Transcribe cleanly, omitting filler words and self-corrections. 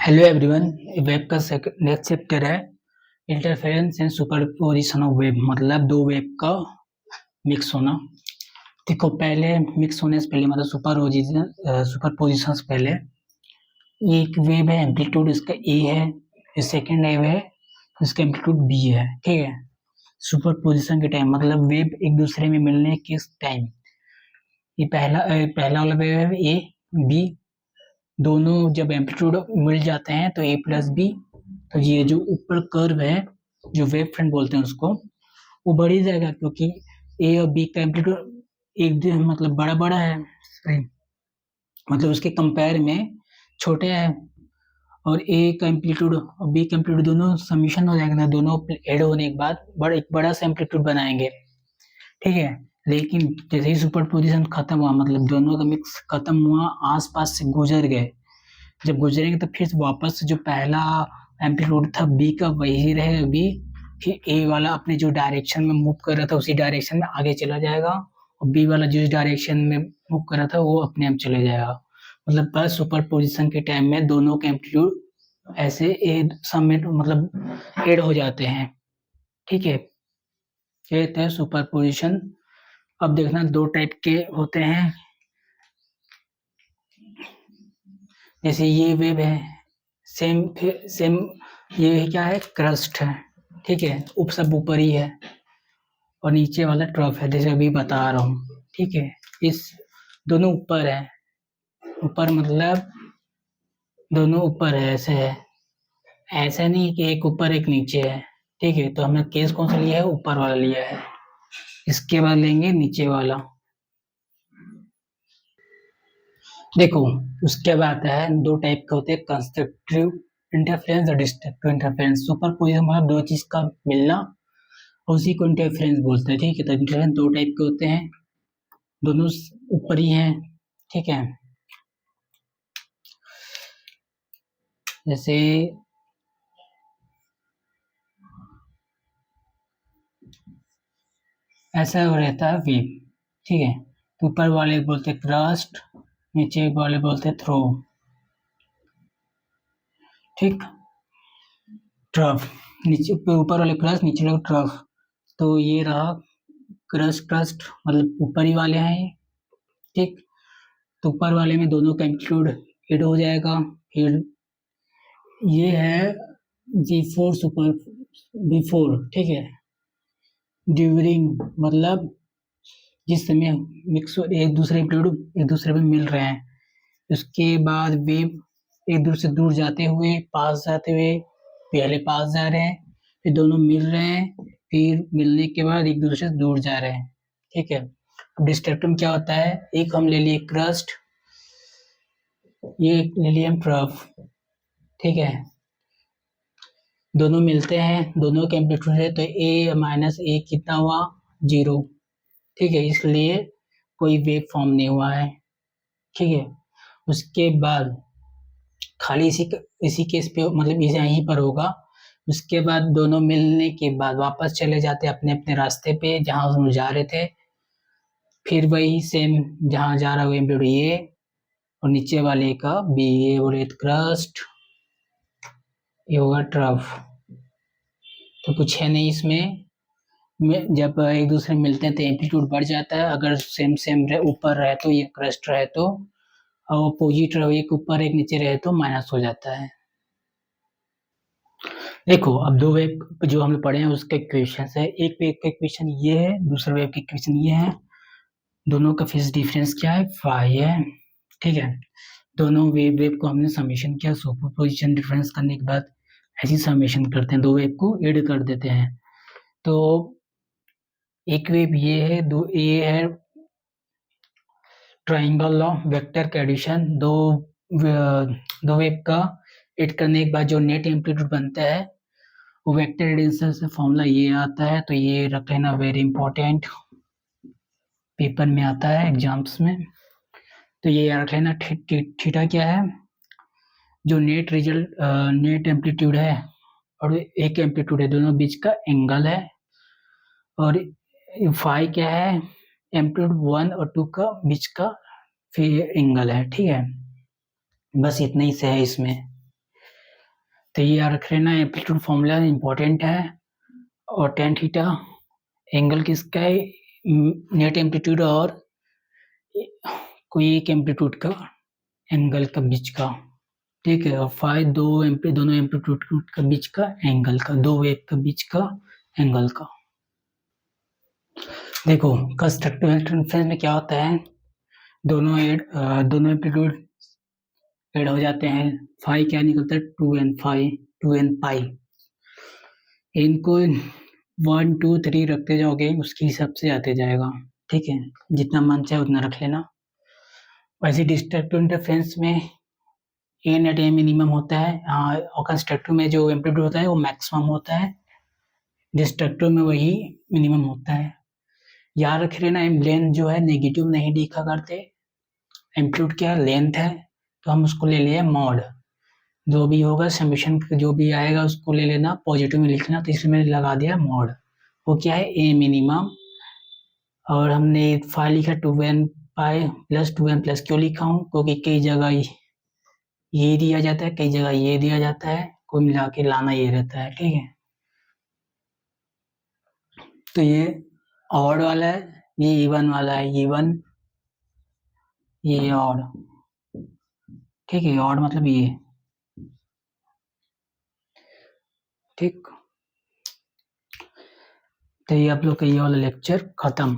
Hello everyone. Web का next chapter है interference and superposition of web, मतलब दो वेब का मिक्स होना। देखो, पहले मिक्स होने से पहले मतलब सुपरपोजिशन से पहले एक वेब है, एम्पलीट्यूड इसका ए है, सेकेंड वेब है इसका एम्पलीट्यूड बी है। ठीक है, सुपरपोजिशन के टाइम मतलब वेब एक दूसरे में मिलने के टाइम ये पहला वाला वेब है ए, बी, दोनों जब एम्पलीट्यूड मिल जाते हैं तो ए प्लस बी, तो ये जो ऊपर कर्व है जो वेव फ्रंट बोलते हैं उसको, वो बढ़ ही जाएगा क्योंकि ए और बी का एम्पलीट्यूड मतलब बड़ा बड़ा है, सॉरी मतलब उसके कंपेयर में छोटे है। और ए का एम्पलीट्यूड और बी का एम्पलीट्यूड दोनों समीशन हो जाएगा ना, दोनों ऐड होने के बाद एक बड़ा सा एम्पलीट्यूड बनाएंगे। ठीक है, लेकिन जैसे ही सुपरपोजिशन खत्म हुआ मतलब दोनों का मिक्स खत्म हुआ, आसपास से गुजर गए, जब गुजरेंगे तो फिर वापस जो पहला एम्पलीट्यूड था बी का वही रहेगा बी, फिर ए वाला अपने जो डायरेक्शन में मूव कर रहा था उसी डायरेक्शन में आगे चला जाएगा, और बी वाला जिस डायरेक्शन में मूव कर रहा था वो अपने आप चले जाएगा। मतलब बस सुपर पोजिशन के टाइम में दोनों के एम्पलीट्यूड ऐसे समेट मतलब एड हो जाते हैं। ठीक है, ये है सुपर पोजिशन। अब देखना दो टाइप के होते हैं, जैसे ये वेब है सेम सेम, ये क्या है, क्रस्ट है। ठीक है, उप सब ऊपर ही है और नीचे वाला ट्रफ है, जैसे अभी बता रहा हूँ। ठीक है, इस दोनों ऊपर है, ऊपर मतलब दोनों ऊपर है, ऐसे है, ऐसा नहीं कि एक ऊपर एक नीचे है। ठीक है, तो हमने केस कौन सा लिया है, ऊपर वाला लिया है, इसके बाद लेंगे नीचे वाला। देखो, उसके बाद है दो टाइप के होते हैं, कंस्ट्रक्टिव इंटरफेरेंस और डिस्ट्रक्टिव इंटरफेरेंस। सुपरपोजिशन मतलब दो चीज का मिलना, उसी को इंटरफेरेंस बोलते हैं। ठीक है, तो इंटरफेरेंस दो टाइप के होते हैं, दोनों ऊपर ही हैं। ठीक है, जैसे ऐसा रहता है वेव। ठीक है, तो ऊपर वाले बोलते हैं क्रस्ट, नीचे वाले बोलते हैं थ्रो। ठीक, ट्रफ, नीचे ऊपर वाले क्रस्ट, नीचे वाले ट्रफ। तो ये रहा क्रस्ट, क्रस्ट मतलब ऊपर ही वाले हैं ये। ठीक, तो ऊपर वाले में दोनों का एम्पलीट्यूड एड हो जाएगा। फिर ये है G4 सुपर बिफोर। ठीक है, ड्यूरिंग मतलब जिस समय मिक्स एक दूसरे एम्पलीट्यूड एक दूसरे में मिल रहे हैं, उसके बाद वेव एक दूसरे से दूर जाते हुए, पास जाते हुए, पहले पास जा रहे हैं, फिर दोनों मिल रहे हैं, फिर मिलने के बाद एक दूसरे से दूर जा रहे हैं। ठीक है, अब डिस्ट्रक्टिव क्या होता है, एक हम ले लिए क्रस्ट, ये ले लिए हम ट्रफ। ठीक है, दोनों मिलते हैं, दोनों के एम्पलीट्यूड है तो ए माइनस ए कितना हुआ, 0। ठीक है, इसलिए कोई वेव फॉर्म नहीं हुआ है। ठीक है, उसके बाद खाली इसी केस पे मतलब इसे यहीं पर होगा। उसके बाद दोनों मिलने के बाद वापस चले जाते अपने अपने रास्ते पे जहां हम जा रहे थे, फिर वही सेम जहां जा रहा है वही ये, और नीचे वाले का बी, ये बोले क्रस्ट, ये होगा ट्रफ। तो कुछ है नहीं इसमें, जब एक दूसरे में मिलते हैं तो एम्पलीट्यूड बढ़ जाता है, अगर सेम सेम ऊपर रहे तो ये क्रस्ट रहे तो, और अपोजिट रहे एक ऊपर एक नीचे रहे तो माइनस हो जाता है। देखो, अब दो वेव जो हम पढ़े हैं उसके इक्वेशन है, एक वेव का इक्वेशन ये है, दूसरे वेव का इक्वेशन ये है, दोनों का फेज डिफरेंस क्या है, फाई है। ठीक है, दोनों वेव को हमने समेशन किया, सुपरपोजिशन डिफरेंस करने के बाद ऐसी समेशन करते हैं, दो वेव को ऐड कर देते हैं। तो एक वेव ये है, ये है ट्राइंगल ऑफ वेक्टर का एडिशन, दो वेव का ऐड करने के बाद जो नेट एम्पलीट्यूड बनता है वो वेक्टर एडिशन से फॉर्मूला ये आता है, तो ये रख लेना, वेरी इंपॉर्टेंट, पेपर में आता है एग्जाम्स में। तो ये रख लेना, थीटा क्या है, जो नेट एम्पलीट्यूड है और एक एम्पलीट्यूड है, दोनों बीच का एंगल है। और फाई क्या है, एम्पलीट्यूड 1 और 2 का बीच का फिर एंगल है। ठीक है, बस इतना ही से है इसमें। तो ये याद रख लेना, एम्पलीट्यूड फॉर्मूला इंपॉर्टेंट है। और टेन थीटा एंगल किसका है, नेट एम्पलीट्यूड और कोई एक एम्पलीट्यूड का एंगल का बीच का, ठीक है। और फाइव दोनों एम्पलीट्यूड का बीच का एंगल का, दो वेव का बीच का एंगल का। देखो कंस्ट्रक्टिव इंटरफेरेंस में क्या होता है, दोनों एम्पलीट्यूड ऐड हो जाते हैं, फाइव क्या निकलता है 2n पाई। इनको 1 2 3 रखते जाओगे उसके हिसाब से आते जाएगा, ठीक है। जितना मन चाहे उतना रख लेना। वैसे डिस्ट्रक्टिव इंटरफेरेंस में ए नेट ए मिनिमम होता है, और कंस्ट्रक्टिव में जो एम्पलीट्यूड होता है वो मैक्सिमम होता है, डिस्ट्रक्टिव में वही मिनिमम होता है। याद रख लेना, लेंथ जो है नेगेटिव नहीं लिखा करते, एम्पलीट्यूड क्या लेंथ है तो हम उसको ले लिए मॉड, जो भी होगा समेशन जो भी आएगा उसको ले लेना पॉजिटिव में लिखना, तो इसमें मैंने लगा दिया मॉड। वो क्या है ए मिनिमम, और हमने फाइव लिखा 2n pi plus 2n plus, क्यों लिखा हूँ क्योंकि कई जगह ये दिया जाता है, कई जगह ये दिया जाता है, कोई मिला के लाना ये रहता है, ठीक है। तो ये ऑड वाला है, ये इवन वाला है, इवन ये ऑड, ठीक है। ऑड मतलब ये, ठीक। तो ये आप लोग का ये वाला लेक्चर खत्म।